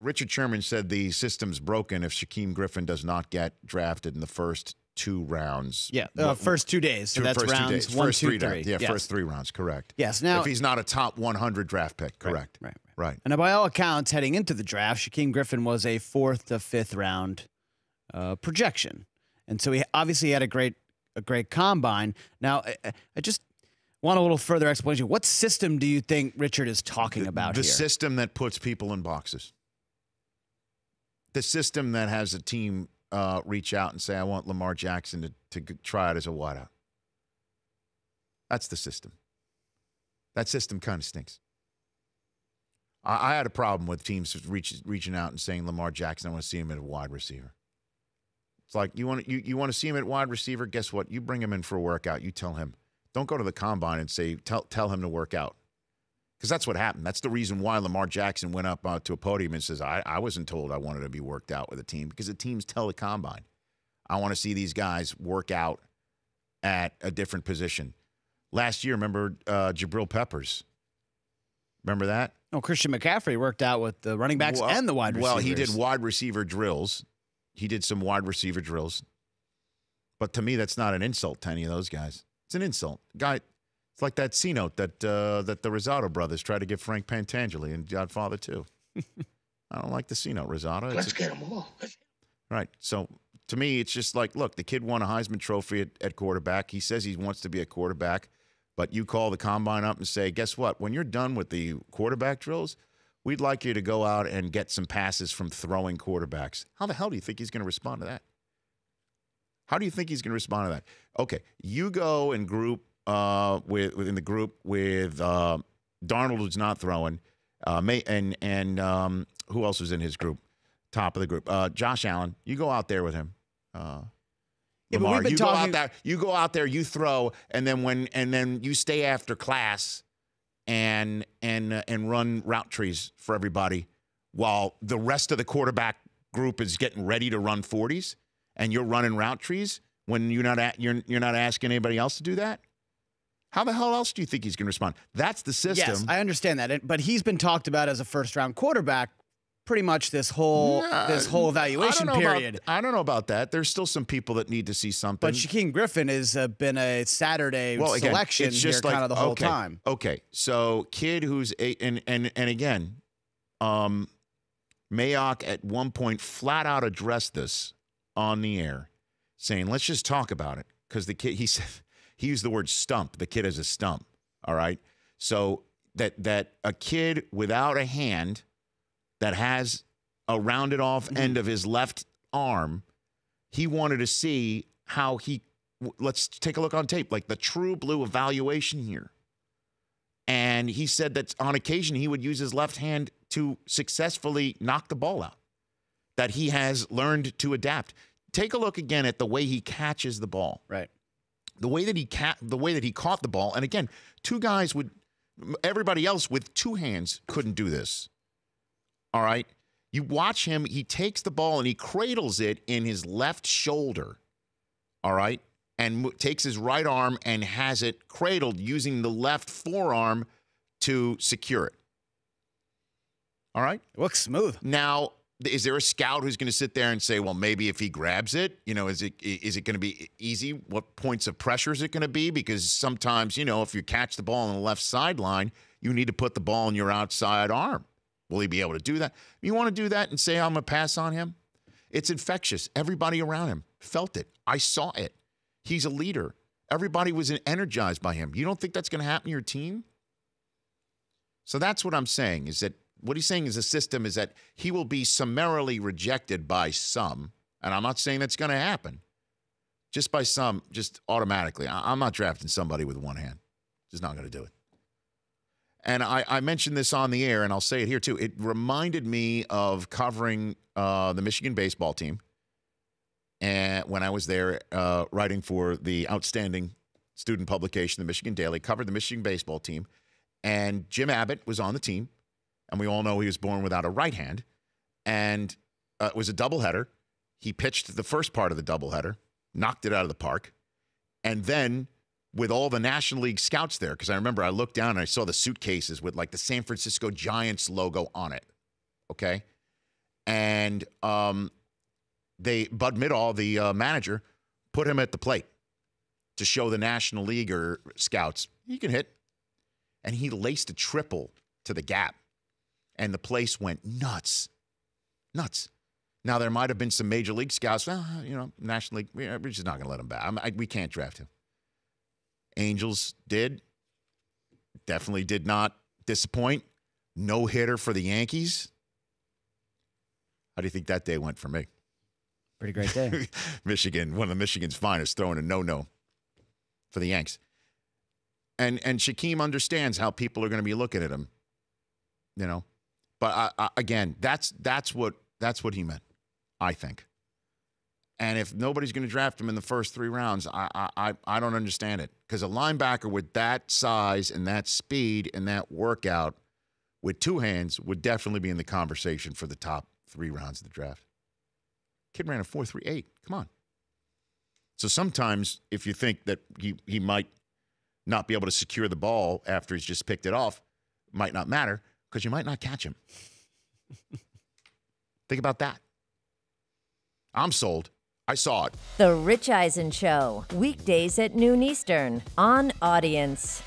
Richard Sherman said the system's broken if Shaquem Griffin does not get drafted in the first 2 rounds. Yeah, first 2 days. So that's rounds 1, 2, 3. Yeah, yes. First 3 rounds, correct. Yes. Now, if he's not a top 100 draft pick, correct. Right. And by all accounts, heading into the draft, Shaquem Griffin was a 4th to 5th round projection, and so he obviously had a great combine. Now, I just want a little further explanation. What system do you think Richard is talking about here? The system that puts people in boxes. The system that has a team reach out and say, I want Lamar Jackson to try out as a wideout. That's the system. That system kind of stinks. I had a problem with teams reaching out and saying, Lamar Jackson, I want to see him at a wide receiver. It's like, you want to see him at wide receiver? Guess what? You bring him in for a workout. You tell him. Don't go to the combine and say, tell him to work out. Because that's what happened. That's the reason why Lamar Jackson went up to a podium and says, I wasn't told I wanted to be worked out with a team, because the teams tell the combine, I want to see these guys work out at a different position. Last year, remember Jabril Peppers? Remember that? Oh, Christian McCaffrey worked out with the running backs and the wide receivers. Well, he did wide receiver drills. He did some wide receiver drills. But to me, that's not an insult to any of those guys. It's an insult. Guy, it's like that C-note that the Rosado brothers tried to give Frank Pantangeli in Godfather 2. I don't like the C-note, Rosado. Let's get them all. Right. So, to me, it's just like, look, the kid won a Heisman Trophy at quarterback. He says he wants to be a quarterback. But you call the combine up and say, guess what? When you're done with the quarterback drills, we'd like you to go out and get some passes from throwing quarterbacks. How the hell do you think he's going to respond to that? How do you think he's going to respond to that? Okay, you go and group within the group with Darnold, who's not throwing, and who else was in his group? Top of the group, Josh Allen. You go out there with him. Lamar, you go out there, you throw, and then you stay after class and run route trees for everybody while the rest of the quarterback group is getting ready to run 40s, and you're running route trees when you're not asking anybody else to do that. How the hell else do you think he's going to respond? That's the system. Yes, I understand that, but he's been talked about as a first-round quarterback pretty much this whole evaluation period. I don't know about that. There's still some people that need to see something. But Shaquem Griffin has been a Saturday selection here kind of the whole time. Okay, so kid who's and again, Mayock at one point flat out addressed this on the air, saying, let's just talk about it. Because the kid, he used the word stump. The kid is a stump, all right? So that a kid without a hand that has a rounded off end of his left arm, he wanted to see how let's take a look on tape, like the true blue evaluation here. And he said that on occasion he would use his left hand to successfully knock the ball out, that he has learned to adapt. Take a look again at the way he catches the ball. Right. The way that he caught the ball. And again, everybody else with 2 hands couldn't do this. All right. You watch him, he takes the ball and he cradles it in his left shoulder. All right. And takes his right arm and has it cradled using the left forearm to secure it. All right. It looks smooth. Now, is there a scout who's going to sit there and say, well, maybe if he grabs it, is it going to be easy? What points of pressure is it going to be? Because sometimes, if you catch the ball on the left sideline, you need to put the ball in your outside arm. Will he be able to do that? You want to do that and say, I'm going to pass on him? It's infectious. Everybody around him felt it. I saw it. He's a leader. Everybody was energized by him. You don't think that's going to happen to your team? So that's what I'm saying, is that what he's saying is the system is that he will be summarily rejected by some, and I'm not saying that's going to happen, just by some, just automatically. I'm not drafting somebody with one hand. Just not going to do it. And I mentioned this on the air, and I'll say it here, too. It reminded me of covering the Michigan baseball team and when I was there writing for the outstanding student publication, the Michigan Daily, covered the Michigan baseball team. And Jim Abbott was on the team, and we all know he was born without a right hand. And it was a doubleheader. He pitched the first part of the doubleheader, knocked it out of the park, and then with all the National League scouts there, because I remember I looked down and I saw the suitcases with like the San Francisco Giants logo on it, okay? And Bud Middaugh, the manager, put him at the plate to show the National Leaguer scouts he can hit. And he laced a triple to the gap. And the place went nuts. Nuts. Now, there might have been some Major League scouts. Well, National League, we're just not going to let him bat. We can't draft him. Angels did. Definitely did not disappoint. No hitter for the Yankees. How do you think that day went for me? Pretty great day. Michigan, one of Michigan's finest, throwing a no-no for the Yanks. And Shaquem understands how people are going to be looking at him, But again, that's what he meant, I think. And if nobody's going to draft him in the first 3 rounds, I don't understand it. Because a linebacker with that size and that speed and that workout with 2 hands would definitely be in the conversation for the top 3 rounds of the draft. Kid ran a 4.38. Come on. So sometimes if you think that he might not be able to secure the ball after he's just picked it off, might not matter because you might not catch him. Think about that. I'm sold. I saw it. The Rich Eisen Show, weekdays at noon Eastern on Audience.